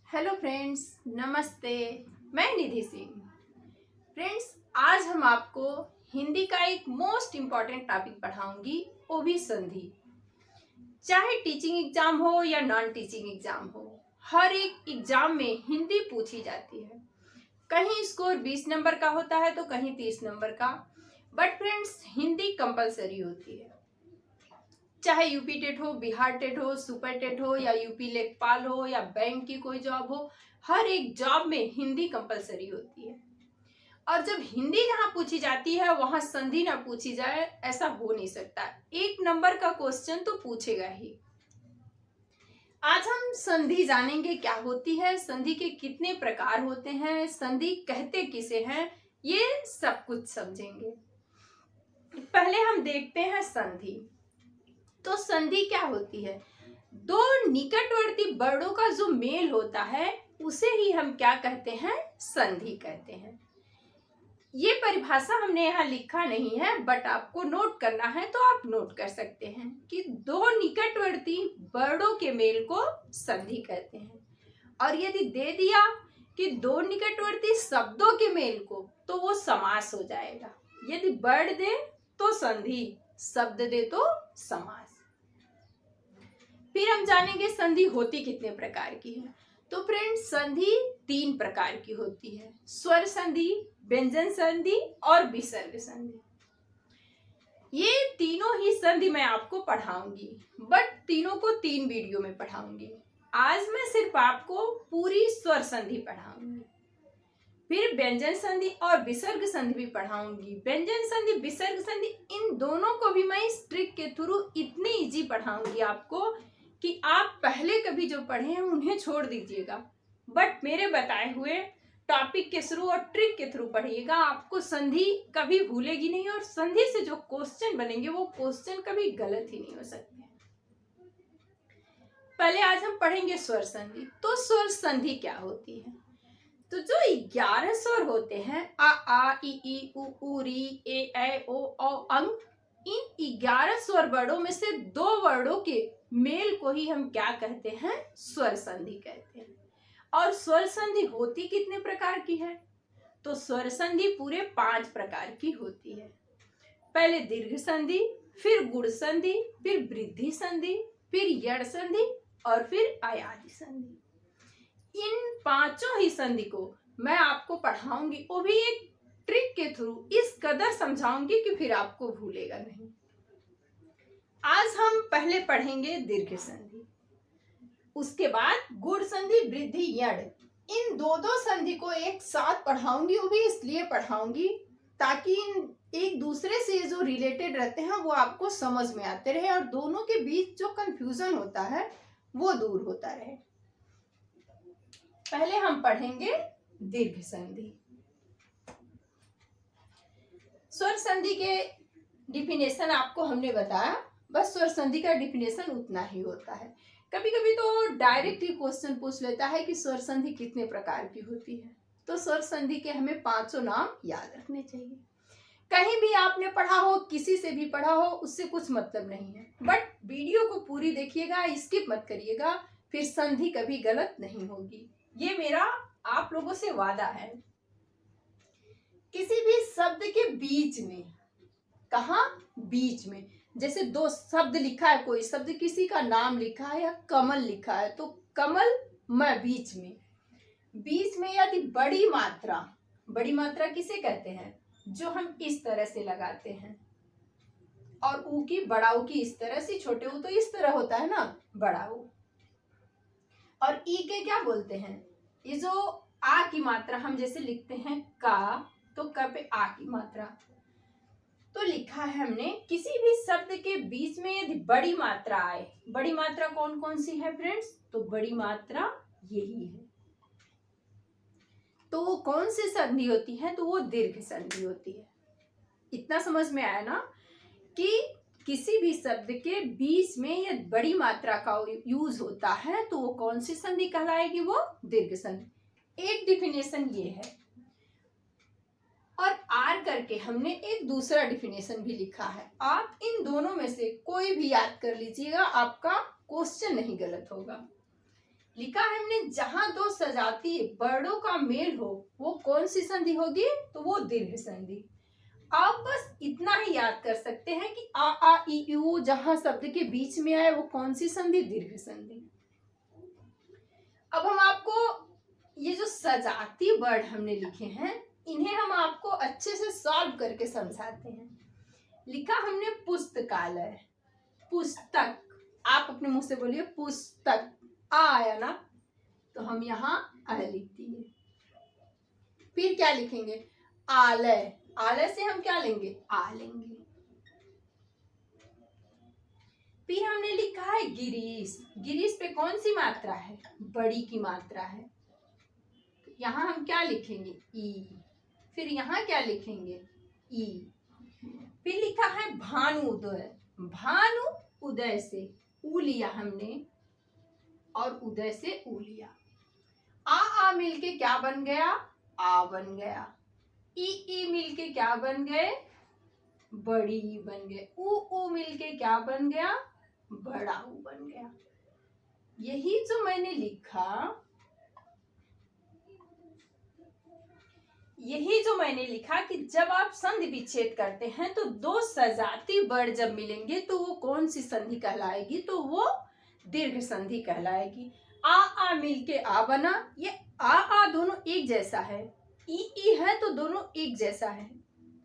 Hello friends, नमस्ते। मैं निधि Singh. Friends, आज हम आपको हिंदी का एक मोस्ट इम्पॉर्टेंट टॉपिक पढ़ाऊंगी, वो भी संधि। चाहे टीचिंग एग्जाम हो या नॉन टीचिंग एग्जाम हो, हर एक एग्जाम में हिंदी पूछी जाती है। कहीं स्कोर 20 नंबर का होता है तो कहीं 30 नंबर का। बट फ्रेंड्स, हिंदी कंपलसरी होती है। चाहे यूपी टेट हो, बिहार टेट हो, सुपर टेट हो या यूपी लेखपाल हो या बैंक की कोई जॉब हो, हर एक जॉब में हिंदी कंपलसरी होती है। और जब हिंदी जहां पूछी जाती है वहां संधि ना पूछी जाए, ऐसा हो नहीं सकता। 1 नंबर का क्वेश्चन तो पूछेगा ही। आज हम संधि जानेंगे, क्या होती है संधि, के कितने प्रकार होते हैं, संधि कहते किसे हैं, ये सब कुछ समझेंगे। पहले हम देखते हैं संधि। तो संधि क्या होती है? दो निकटवर्ती वर्णों का जो मेल होता है उसे ही हम क्या कहते हैं? संधि कहते हैं। ये परिभाषा हमने यहाँ लिखा नहीं है, बट आपको नोट करना है तो आप नोट कर सकते हैं कि दो निकटवर्ती वर्णों के मेल को संधि कहते हैं। और यदि दे दिया कि दो निकटवर्ती शब्दों के मेल को, तो वो समास हो जाएगा। यदि वर्ण दे तो संधि, शब्द दे तो समास। फिर हम जानेंगे संधि होती कितने प्रकार की है। तो फ्रेंड्स, संधि 3 प्रकार की होती है: स्वर संधि, व्यंजन संधि और विसर्ग संधि। ये तीनों ही संधि मैं आपको पढ़ाऊंगी, बट तीनों को 3 वीडियो में पढ़ाऊंगी। आज मैं सिर्फ आपको पूरी स्वर संधि पढ़ाऊंगी, फिर व्यंजन संधि और विसर्ग संधि भी पढ़ाऊंगी। व्यंजन संधि, विसर्ग संधि, इन दोनों को भी मैं इस ट्रिक के थ्रू इतनी इजी पढ़ाऊंगी आपको कि आप पहले कभी जो पढ़े हैं उन्हें छोड़ दीजिएगा, बट मेरे बताए हुए टॉपिक के थ्रू और ट्रिक के थ्रू पढ़िएगा। आपको संधि कभी भूलेगी नहीं, और संधि से जो क्वेश्चन बनेंगे वो क्वेश्चन कभी गलत ही नहीं हो सकते। पहले आज हम पढ़ेंगे स्वर संधि। तो स्वर संधि क्या होती है? तो जो 11 स्वर होते हैं, आ ई उ ऊ री ए ऐ ओ औ अंग, इन 11 स्वर वर्णों में से 2 वर्णों के मेल को ही हम क्या कहते हैं? स्वर संधि कहते हैं। और स्वर संधि होती कितने प्रकार की है? तो स्वर संधि पूरे 5 प्रकार की होती है। पहले दीर्घ संधि, फिर गुण संधि, फिर वृद्धि संधि, फिर यड़ संधि और फिर आयादी संधि। इन 5 ही संधि को मैं आपको पढ़ाऊंगी, वो भी एक ट्रिक के थ्रू इस कदर समझाऊंगी कि फिर आपको भूलेगा नहीं। आज हम पहले पढ़ेंगे दीर्घ संधि, उसके बाद गुण संधि, वृद्धि, यड़। इन दो संधि को एक साथ पढ़ाऊंगी, वो भी इसलिए पढ़ाऊंगी ताकि इन एक दूसरे से जो रिलेटेड रहते हैं वो आपको समझ में आते रहे और दोनों के बीच जो कंफ्यूजन होता है वो दूर होता रहे। पहले हम पढ़ेंगे दीर्घ संधि। स्वर संधि के डिफिनेशन आपको हमने बताया, बस स्वर संधि का डिफिनेशन उतना ही होता है। कभी कभी तो डायरेक्ट ही क्वेश्चन पूछ लेता है कि स्वर संधि कितने प्रकार की होती है। तो स्वर संधि के हमें 5 नाम याद रखने चाहिए। कहीं भी आपने पढ़ा हो, किसी से भी पढ़ा हो, उससे कुछ मतलब नहीं है, बट वीडियो को पूरी देखिएगा, स्किप मत करिएगा, फिर संधि कभी गलत नहीं होगी। ये मेरा आप लोगों से वादा है। किसी भी शब्द के बीच में, कहाँ? बीच में। जैसे 2 शब्द लिखा है, कोई शब्द किसी का नाम लिखा है या कमल लिखा है, तो कमल मैं बीच में। बीच में यदि बड़ी मात्रा किसे कहते हैं? जो हम इस तरह से लगाते हैं, और ऊ की, बड़ा ऊ की इस तरह से, छोटे ऊ तो इस तरह होता है ना, बड़ा ऊ। और ई के क्या बोलते हैं? ये जो आ की मात्रा हम जैसे लिखते हैं का, तो क पे आ की मात्रा, तो लिखा है हमने किसी भी शब्द के बीच में यदि बड़ी मात्रा आए। बड़ी मात्रा कौन कौन सी है फ्रेंड्स? तो बड़ी मात्रा यही है। तो वो कौन सी संधि होती है? तो वो दीर्घ संधि होती है। इतना समझ में आया ना कि किसी भी शब्द के बीच में यदि बड़ी मात्रा का यूज होता है तो वो कौन सी संधि कहलाएगी? वो दीर्घ संधि। एक डिफिनेशन ये है, और आर करके हमने एक दूसरा डिफिनेशन भी लिखा है। आप इन दोनों में से कोई भी याद कर लीजिएगा, आपका क्वेश्चन नहीं गलत होगा। लिखा है हमने जहां दो सजाती वर्णों का मेल हो वो कौन सी संधि होगी, तो वो दीर्घ संधि। आप बस इतना ही याद कर सकते हैं कि आ ई उ जहां शब्द के बीच में आए वो कौन सी संधि, दीर्घ संधि। अब हम आपको ये जो सजाती वर्ड हमने लिखे हैं इन्हें हम आपको अच्छे से सॉल्व करके समझाते हैं। लिखा हमने पुस्तकालय, पुस्तक, आप अपने मुंह से बोलिए पुस्तक, आ आया ना, तो हम यहाँ आ लिख दिए। फिर क्या लिखेंगे, आलय, आलय से हम क्या लेंगे, आ लेंगे। फिर हमने लिखा है गिरीश, गिरीश पे कौन सी मात्रा है, बड़ी की मात्रा है, तो यहाँ हम क्या लिखेंगे, ई। फिर यहाँ क्या लिखेंगे, ई। फिर लिखा है भानुदय, भानु उदय से ऊ लिया हमने और उदय से ऊ लिया। आ मिलके क्या बन गया, आ बन गया। ई मिलके क्या बन गए, बड़ी ई बन गए। ऊ मिलके क्या बन गया, बड़ा ऊ बन गया। यही जो मैंने लिखा, यही जो मैंने लिखा कि जब आप संधि विच्छेद करते हैं तो दो सजाती वर्ड जब मिलेंगे तो वो कौन सी संधि कहलाएगी, तो वो दीर्घ संधि कहलाएगी। आ मिलके आ बना, ये आ दोनों एक जैसा है, ई है तो दोनों एक जैसा है,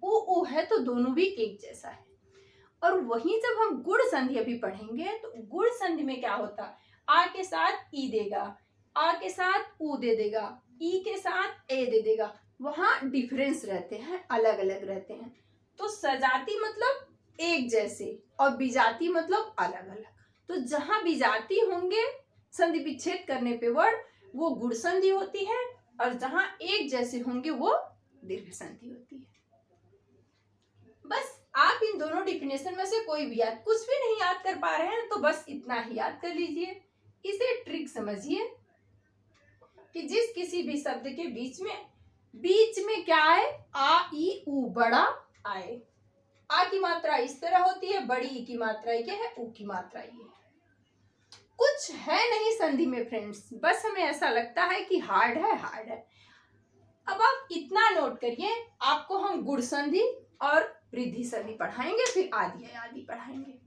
ऊ है तो दोनों भी एक जैसा है। और वहीं जब हम गुण संधि अभी पढ़ेंगे तो गुण संधि में क्या होता, आ के साथ ई देगा, आ के साथ ऊ दे देगा, ई के साथ ए दे देगा, वहां डिफरेंस रहते हैं, अलग अलग रहते हैं। तो सजाती मतलब एक जैसे और विजाती मतलब अलग अलग। तो जहां विजाती होंगे संधि विच्छेद करने पे वर्ड वो गुण संधि होती है और जहां एक जैसे होंगे वो दीर्घ संधि होती है। बस आप इन दोनों डिफिनेशन में से कोई भी याद, कुछ भी नहीं याद कर पा रहे हैं तो बस इतना ही याद कर लीजिए। इसे ट्रिक समझिए कि जिस किसी भी शब्द के बीच में क्या आए, आ ई ऊ बड़ा आए। आ की मात्रा इस तरह होती है, बड़ी ई की मात्रा ये है, ऊ की मात्रा ये है। कुछ है नहीं संधि में फ्रेंड्स, बस हमें ऐसा लगता है कि हार्ड है, हार्ड है। अब आप इतना नोट करिए, आपको हम गुण संधि और वृद्धि संधि पढ़ाएंगे, फिर आदि आदि पढ़ाएंगे।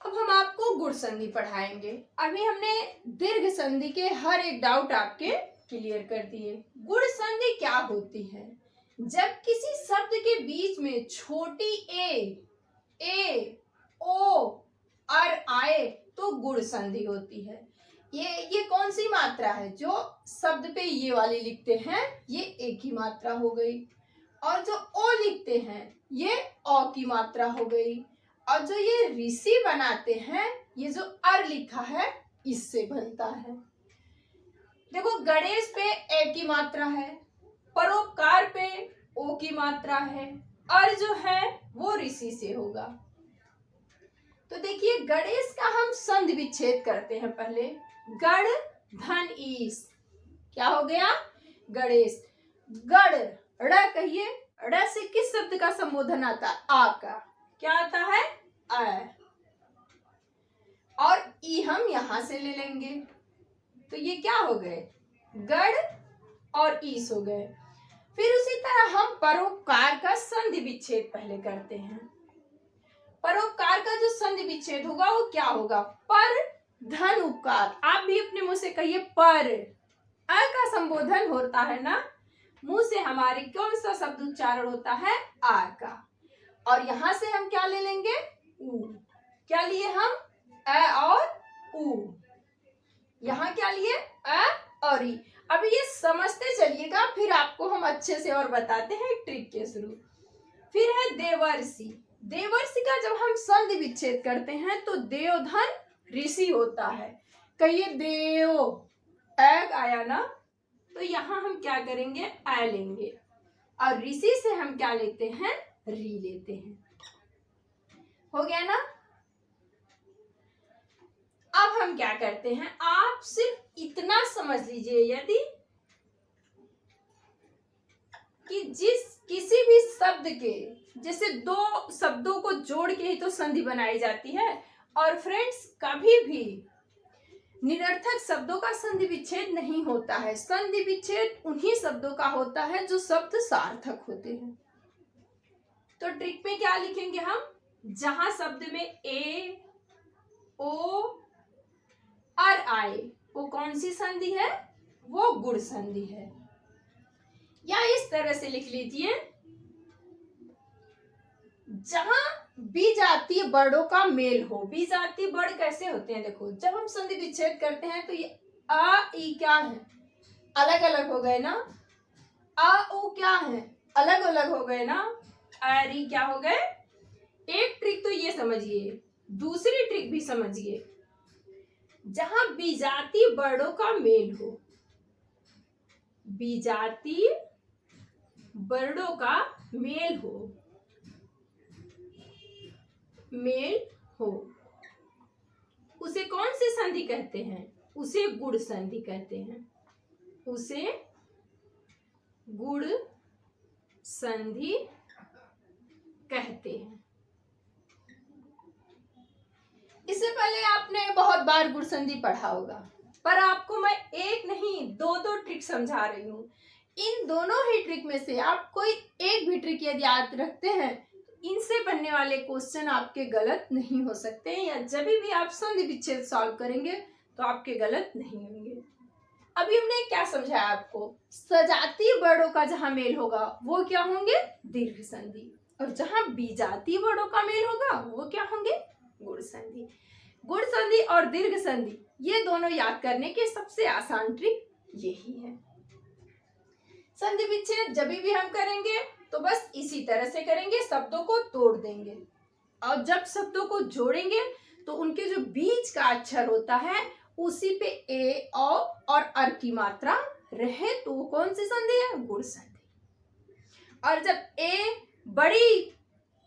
अब हम आपको गुण संधि पढ़ाएंगे। अभी हमने दीर्घ संधि के हर एक डाउट आपके क्लियर कर दिए। गुण संधि क्या होती है, जब किसी शब्द के बीच में छोटी ए ओ अर आए तो गुण संधि होती है। ये कौन सी मात्रा है, जो शब्द पे ये वाली लिखते हैं ये ए की मात्रा हो गई, और जो ओ लिखते हैं ये औ की मात्रा हो गई, और जो ये ऋषि बनाते हैं ये जो अर लिखा है इससे बनता है। देखो गणेश पे ए की मात्रा है, परोपकार पे ओ की मात्रा है, अर जो है वो ऋषि से होगा। तो देखिए गणेश का हम संधि विच्छेद करते हैं पहले, गण धन ईस, क्या हो गया, गणेश। गण, ड़ कहिए, ड़ से किस शब्द का संबोधन आता है, आ का, क्या आता है, आ। और ई हम यहां से ले लेंगे, तो ये क्या हो गए, गण और ईस हो गए। फिर उसी तरह हम परोपकार का संधि विच्छेद पहले करते हैं। परोपकार का जो संधि विच्छेद होगा वो क्या होगा, पर धन उपकार। आप भी अपने मुंह से कहिए पर, अ का संबोधन होता है ना, मुंह से हमारे कौन सा शब्द उच्चारण होता है, आ का, और यहां से हम क्या ले लेंगे, ऊ। क्या लिए हम, अ और ऊ। यहाँ क्या लिए, अ और ई। अभी ये समझते चलिएगा, फिर आपको हम अच्छे से और बताते हैं ट्रिक के थ्रू। फिर है देवर्षि। देवर्षि का जब हम संधि विच्छेद करते हैं तो देवधन ऋषि होता है। कहिए देव, ऐग आया ना, तो यहाँ हम क्या करेंगे, आ लेंगे, और ऋषि से हम क्या लेते हैं, री लेते हैं। हो गया ना। अब हम क्या करते हैं, आप सिर्फ इतना समझ लीजिए, यदि कि किसी भी शब्द के, जैसे दो शब्दों को जोड़ के ही तो संधि बनाई जाती है, और फ्रेंड्स, कभी भी निरर्थक शब्दों का संधि विच्छेद नहीं होता है। संधि विच्छेद उन्हीं शब्दों का होता है जो शब्द सार्थक होते हैं। तो ट्रिक में क्या लिखेंगे हम? जहां शब्द में ए, ओ और आए, वो कौन सी संधि है? वो गुण संधि है। या इस तरह से लिख लीजिए, जहां बीजातीय वर्णों का मेल हो। बीजातीय वर्ण कैसे होते हैं? देखो, जब हम संधि विच्छेद करते हैं तो ये आ ई क्या है? अलग अलग हो गए ना। आ उ क्या है? अलग अलग हो गए ना। आ री क्या हो गए? एक ट्रिक तो ये समझिए, दूसरी ट्रिक भी समझिए। जहां बीजातीय वर्णों का मेल हो, बीजातीय वर्णों का मेल हो, उसे कौन सी संधि कहते हैं? उसे गुण संधि कहते हैं। उसे गुण संधि कहते हैं। इससे पहले आपने बहुत बार गुण संधि पढ़ा होगा, पर आपको मैं एक नहीं दो ट्रिक समझा रही हूँ। इन दोनों ही ट्रिक में से आप कोई एक भी ट्रिक यदि याद रखते हैं, इनसे बनने वाले क्वेश्चन आपके गलत नहीं हो सकते, या जब भी आप संधि विच्छेद सॉल्व करेंगे तो आपके गलत नहीं होंगे। अभी हमने क्या समझाया आपको? सजातीय वर्णों का जहां मेल होगा वो क्या होंगे? दीर्घ संधि। और जहां बीजातीय वर्णों का मेल होगा वो क्या होंगे? गुण संधि। गुण संधि और दीर्घ संधि, ये दोनों याद करने के सबसे आसान ट्रिक यही है। संधि विच्छेद जब भी हम करेंगे तो बस इसी तरह से करेंगे, शब्दों को तोड़ देंगे। और जब शब्दों को जोड़ेंगे तो उनके जो बीच का अक्षर होता है उसी पे ए, औ और अर की मात्रा रहे तो वो कौन सी संधि है? गुण संधि। और जब ए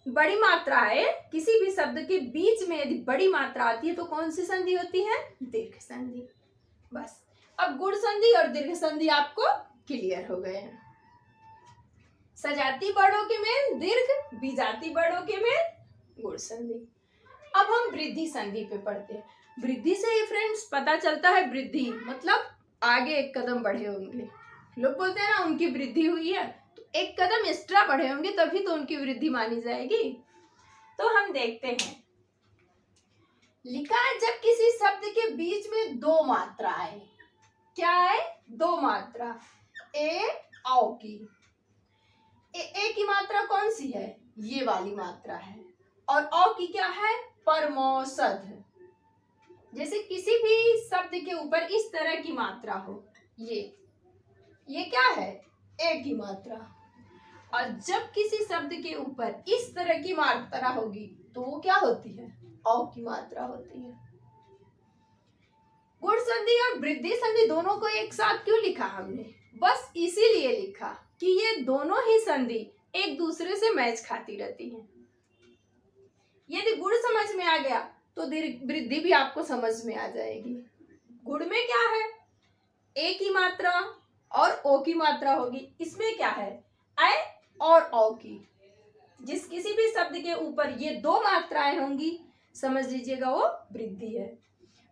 बड़ी मात्रा है, किसी भी शब्द के बीच में यदि बड़ी मात्रा आती है तो कौन सी संधि होती है? दीर्घ संधि। बस अब गुण संधि और दीर्घ संधि आपको क्लियर हो गए हैं। सजाती वर्णों के मेल दीर्घ, बीजाती वर्णों के मेल गुण संधि। अब हम वृद्धि संधि पे पढ़ते हैं। वृद्धि से ही फ्रेंड्स पता चलता है, वृद्धि मतलब आगे एक कदम बढ़े होंगे। लोग बोलते हैं ना उनकी वृद्धि हुई है, तो एक कदम एक्स्ट्रा बढ़े होंगे तभी तो उनकी वृद्धि मानी जाएगी। तो हम देखते हैं, लिखा है जब किसी शब्द के बीच में दो मात्रा आए। क्या है? दो मात्रा। ए औ की। ए की मात्रा कौन सी है? ये वाली मात्रा है। और औ की क्या है? परमौषध। जैसे किसी भी शब्द के ऊपर इस तरह की मात्रा हो, ये क्या है? ए की मात्रा। और जब किसी शब्द के ऊपर इस तरह की मात्रा होगी तो वो क्या होती है? औ की मात्रा होती है। गुण संधि और वृद्धि संधि दोनों को एक साथ क्यों लिखा हमने? बस इसीलिए लिखा कि ये दोनों ही संधि एक दूसरे से मैच खाती रहती हैं। यदि गुण समझ में आ गया तो वृद्धि भी आपको समझ में आ जाएगी। गुण में क्या है? ए की मात्रा और ओ की मात्रा होगी। इसमें क्या है? ऐ और औ की। किसी भी शब्द के ऊपर ये दो मात्राएं होंगी, समझ लीजिएगा वो वृद्धि है।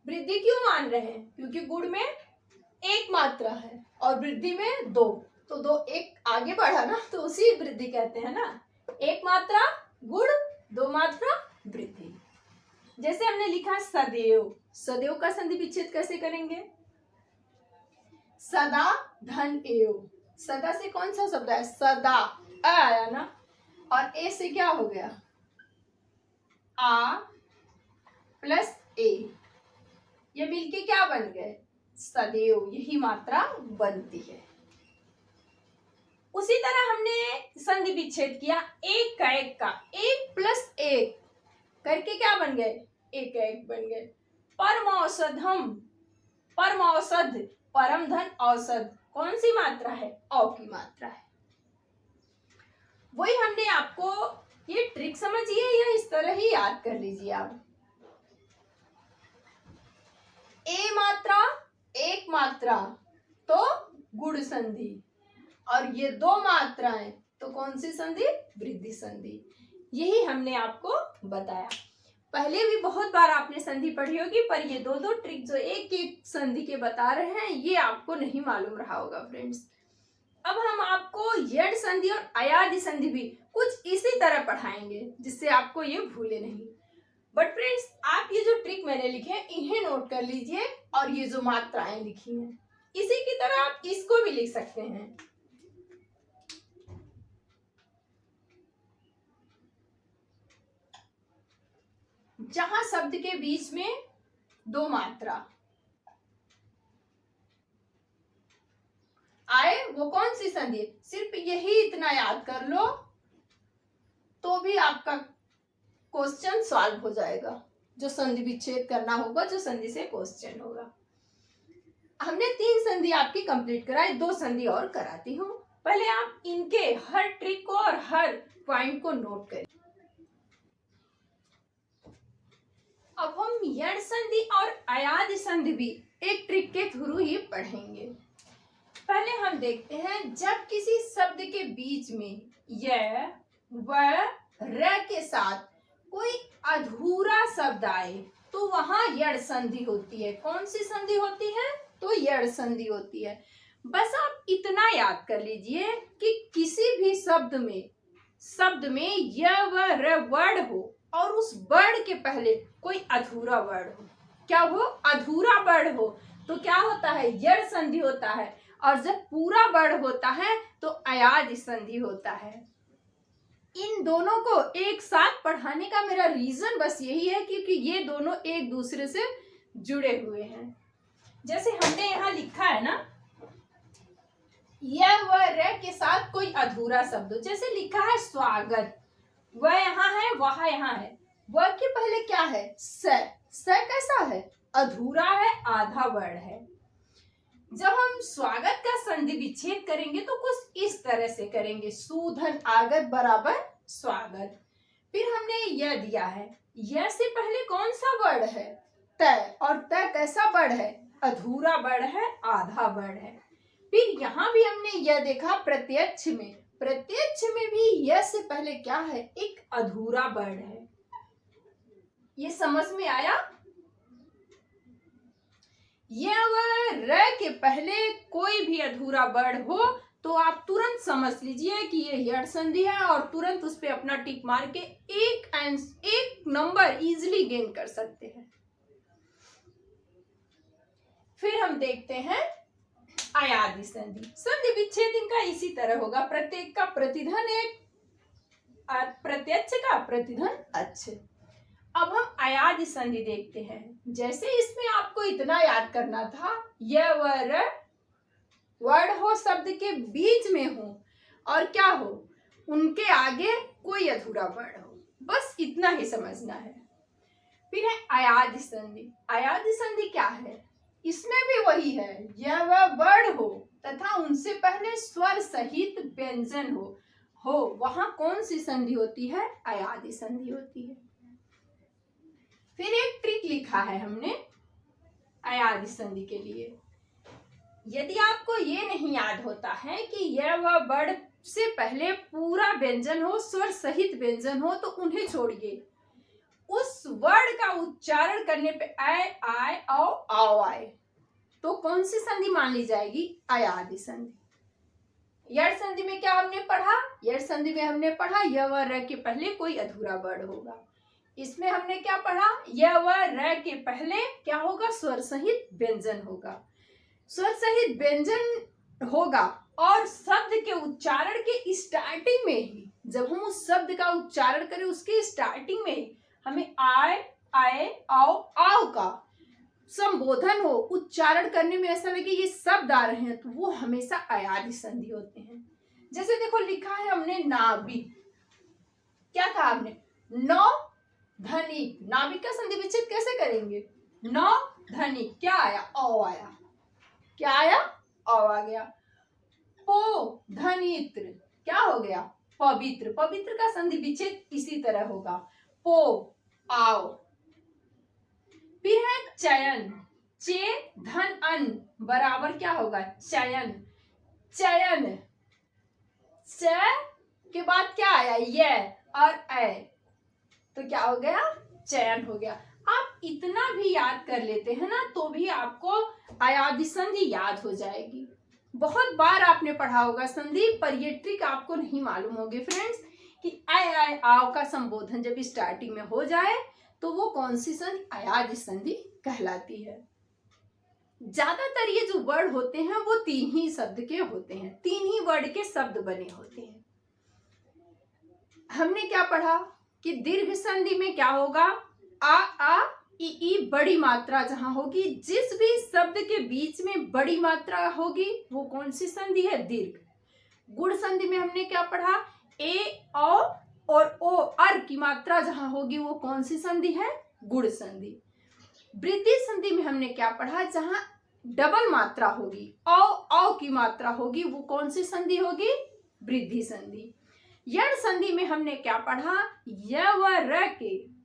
वृद्धि क्यों मान रहे हैं? क्योंकि गुण में एक मात्रा है और वृद्धि में दो, तो दो एक आगे बढ़ा ना, तो उसी वृद्धि कहते हैं ना। एक मात्रा गुण, दो मात्रा वृद्धि। जैसे हमने लिखा सदैव, सदैव का संधि विच्छेद कैसे करेंगे? सदा धन एव। सदा से कौन सा शब्द है? सदा, अ आया ना, और ए से क्या हो गया? आ प्लस ए, ये मिलके क्या बन गए? सदैव। यही मात्रा बनती है। उसी तरह हमने संधि विच्छेद किया एक का एक का, एक प्लस एक करके क्या बन गए? एक एक बन गए। परमौषधम, परमौषध, परम धन औषध, कौन सी मात्रा है? औ की मात्रा है। वही हमने आपको, ये ट्रिक समझिए या इस तरह ही याद कर लीजिए आप। ए मात्रा एक मात्रा तो गुण संधि, और ये दो मात्राएं तो कौन सी संधि? वृद्धि संधि। यही हमने आपको बताया। पहले भी बहुत बार आपने संधि पढ़ी होगी, पर ये दो दो ट्रिक जो एक एक संधि के बता रहे हैं ये आपको नहीं मालूम रहा होगा फ्रेंड्स। अब हम आपको यड संधि और अयादि संधि भी कुछ इसी तरह पढ़ाएंगे जिससे आपको ये भूले नहीं। बट फ्रेंड्स, आप ये जो ट्रिक मैंने लिखे हैं इन्हें नोट कर लीजिए, और ये जो मात्राएं लिखी हैं इसी की तरह आप इसको भी लिख सकते हैं। जहां शब्द के बीच में दो मात्रा आए वो कौन सी संधि, सिर्फ यही इतना याद कर लो तो भी आपका क्वेश्चन सॉल्व हो जाएगा। जो संधि विच्छेद करना होगा, जो संधि से क्वेश्चन होगा। हमने 3 संधि आपकी कंप्लीट कराई, 2 संधि और कराती हूँ। पहले आप इनके हर ट्रिक को और हर पॉइंट को नोट करें। अब हम यड संधि और अयादि संधि भी एक ट्रिक के थ्रू ही पढ़ेंगे। पहले हम देखते हैं, जब किसी शब्द के बीच में य व र के साथ कोई अधूरा शब्द आए तो वहां यड संधि होती है। कौन सी संधि होती है? तो यड संधि होती है। बस आप इतना याद कर लीजिए कि किसी भी शब्द में य व र वर्ड हो और उस वर्ड के पहले कोई अधूरा वर्ड हो। क्या हो? अधूरा वर्ड हो तो क्या होता है? यड संधि होता है। और जब पूरा वर्ड होता है तो अयादि संधि होता है। इन दोनों को एक साथ पढ़ाने का मेरा रीजन बस यही है क्योंकि ये दोनों एक दूसरे से जुड़े हुए हैं। जैसे हमने यहाँ लिखा है ना, य व र के साथ कोई अधूरा शब्द, जैसे लिखा है स्वागत, वह यहाँ है, वह यहाँ है, वह के पहले क्या है? स। स कैसा है? अधूरा है, आधा वर्ड है। जब हम स्वागत का संधि विच्छेद करेंगे तो कुछ इस तरह से करेंगे, सूधन आगत बराबर स्वागत। फिर हमने यह दिया है, यह से पहले कौन सा वर्ड है? त। और त कैसा वर्ड है? अधूरा वर्ड है, आधा वर्ड है। फिर यहाँ भी हमने यह देखा प्रत्यक्ष में, प्रत्यक्ष में भी यह से पहले क्या है? एक अधूरा वर्ड है। ये समझ में आया? यह व र के पहले कोई भी अधूरा वर्ड हो तो आप तुरंत समझ लीजिए कि ये यड संधि है और तुरंत उस पे अपना टिक मार के एक नंबर इजीली गेन कर सकते हैं। फिर हम देखते हैं अयादि संधि। संधि विच्छेद इनका इसी तरह होगा, प्रत्येक का प्रतिधन एक, प्रत्यक्ष का प्रतिधन अच्छ। अब हम अयादि संधि देखते हैं। जैसे इसमें आपको इतना याद करना था, य व र वर्ड हो शब्द के बीच में हो और क्या हो? उनके आगे कोई अधूरा वर्ड हो, बस इतना ही समझना है। फिर है अयादि संधि। अयादि संधि क्या है? इसमें भी वही है, यह वह वर्ड हो तथा उनसे पहले स्वर सहित व्यंजन हो वहां कौन सी संधि होती है? अयादि संधि होती है। फिर एक ट्रिक लिखा है हमने अयादि संधि के लिए। यदि आपको ये नहीं याद होता है कि यह वह वर्ड से पहले पूरा व्यंजन हो, स्वर सहित व्यंजन हो, तो उन्हें छोड़िए। उस वर्ड का उच्चारण करने पे आए आओ आए तो कौन सी संधि मान ली जाएगी? अयादि संधि। यड संधि में क्या हमने पढ़ा? यड संधि में हमने पढ़ा य व र के पहले कोई अधूरा वर्ड होगा। इसमें हमने क्या पढ़ा? य व र के पहले क्या होगा? स्वर सहित व्यंजन होगा। स्वर सहित व्यंजन होगा और शब्द के उच्चारण के स्टार्टिंग में ही, जब हम उस शब्द का उच्चारण करें उसके स्टार्टिंग में ही हमें आए आओ का संबोधन हो, उच्चारण करने में ऐसा लगे ये शब्द आ रहे हैं, तो वो हमेशा अयादि संधि होते हैं। जैसे देखो लिखा है हमने नाभिक, क्या कहा हमने? नौ धनिक। नाभिक का संधि विच्छेद कैसे करेंगे? नौ धनिक, क्या आया? औ आया। क्या आया? औ आ गया। पो धनित्र, क्या हो गया? पवित्र। पवित्र का संधि विच्छेद इसी तरह होगा, पो आओ। फिर है चयन। चे धन अन बराबर क्या होगा? चयन। चयन, च के बाद क्या आया? ये और ए, तो क्या हो गया? चयन हो गया। आप इतना भी याद कर लेते हैं ना तो भी आपको अयादि संधि याद हो जाएगी। बहुत बार आपने पढ़ा होगा संधि, पर ये ट्रिक आपको नहीं मालूम होगी फ्रेंड्स कि आय आओ का संबोधन जब स्टार्टिंग में हो जाए तो वो कौन सी संधि, अयादि संधि कहलाती है। ज्यादातर ये जो वर्ड होते हैं वो 3 ही शब्द के होते हैं, 3 ही वर्ड के शब्द बने होते हैं। हमने क्या पढ़ा कि दीर्घ संधि में क्या होगा, आ ई बड़ी मात्रा जहां होगी, जिस भी शब्द के बीच में बड़ी मात्रा होगी वो कौन सी संधि है, दीर्घ। गुण संधि में हमने क्या पढ़ा, ए औ और ओ अर की मात्रा जहां होगी वो कौन सी संधि है, गुण संधि। वृद्धि संधि में हमने क्या पढ़ा, जहां डबल मात्रा होगी, औ की मात्रा होगी वो कौन सी संधि होगी, वृद्धि संधि। यण संधि में हमने क्या पढ़ा, य व र के,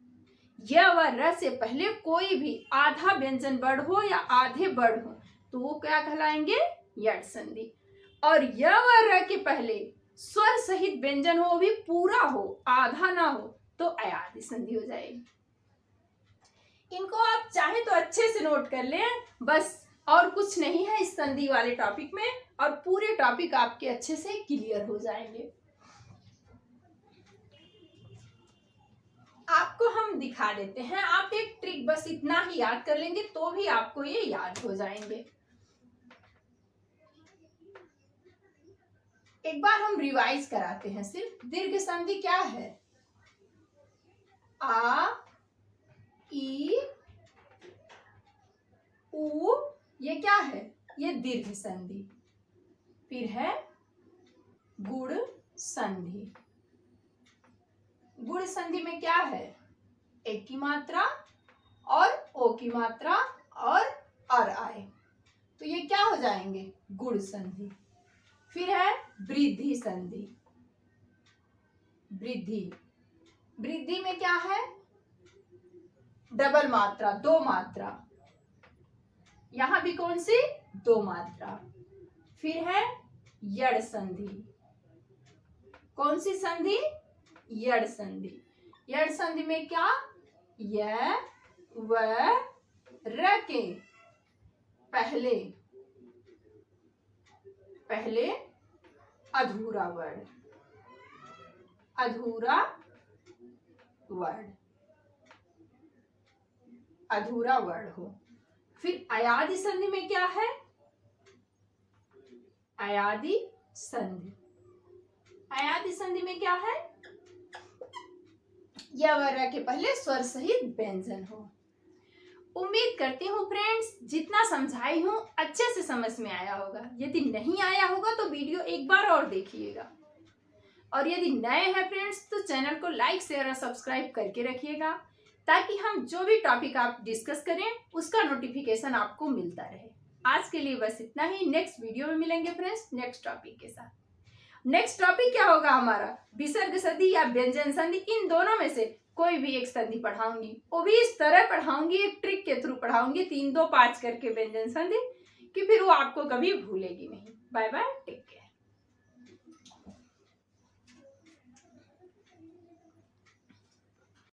य व र से पहले कोई भी आधा व्यंजन वर्ण हो या आधे वर्ण हो तो वो क्या कहलाएंगे, यण संधि। और य व र के पहले स्वर सहित व्यंजन हो, भी पूरा हो, आधा ना हो, तो अयादि संधि हो जाएगी। इनको आप चाहे तो अच्छे से नोट कर लें, बस और कुछ नहीं है इस संधि वाले टॉपिक में, और पूरे टॉपिक आपके अच्छे से क्लियर हो जाएंगे। आपको हम दिखा देते हैं, आप एक ट्रिक बस इतना ही याद कर लेंगे तो भी आपको ये याद हो जाएंगे। एक बार हम रिवाइज कराते हैं सिर्फ। दीर्घ संधि क्या है, आ ई उ, ये क्या है, ये दीर्घ संधि। फिर है गुण संधि। गुण संधि में क्या है, एक की मात्रा और ओ की मात्रा और अर आए तो ये क्या हो जाएंगे, गुण संधि। फिर है वृद्धि संधि। वृद्धि में क्या है, डबल मात्रा, 2 मात्रा, यहां भी कौन सी, 2 मात्रा। फिर है यड़ संधि। कौन सी संधि, यड़ संधि। यड़ संधि में क्या, य व र के पहले अधूरा वर्ण, अधूरा वर्ण हो। फिर अयादि संधि में क्या है, अयादि संधि में क्या है, य व र के पहले स्वर सहित व्यंजन हो। उम्मीद करती हूँ फ्रेंड्स जितना समझाई हूँ अच्छे से समझ में आया होगा। यदि नहीं आया होगा तो वीडियो एक बार और देखिएगा, और यदि नए हैं फ्रेंड्स तो चैनल को लाइक शेयर और सब्सक्राइब करके रखिएगा, ताकि हम जो भी टॉपिक आप डिस्कस करें उसका नोटिफिकेशन आपको मिलता रहे। आज के लिए बस इतना ही, नेक्स्ट वीडियो में मिलेंगे फ्रेंड्स नेक्स्ट टॉपिक के साथ। नेक्स्ट टॉपिक क्या होगा हमारा, विसर्ग संधि या व्यंजन संधि, इन दोनों में से कोई भी एक संधि पढ़ाऊंगी, वो भी इस तरह पढ़ाऊंगी, एक ट्रिक के थ्रू पढ़ाऊंगी, 3 2 5 करके व्यंजन संधि, कि फिर वो आपको कभी भूलेगी नहीं। Bye bye, take care.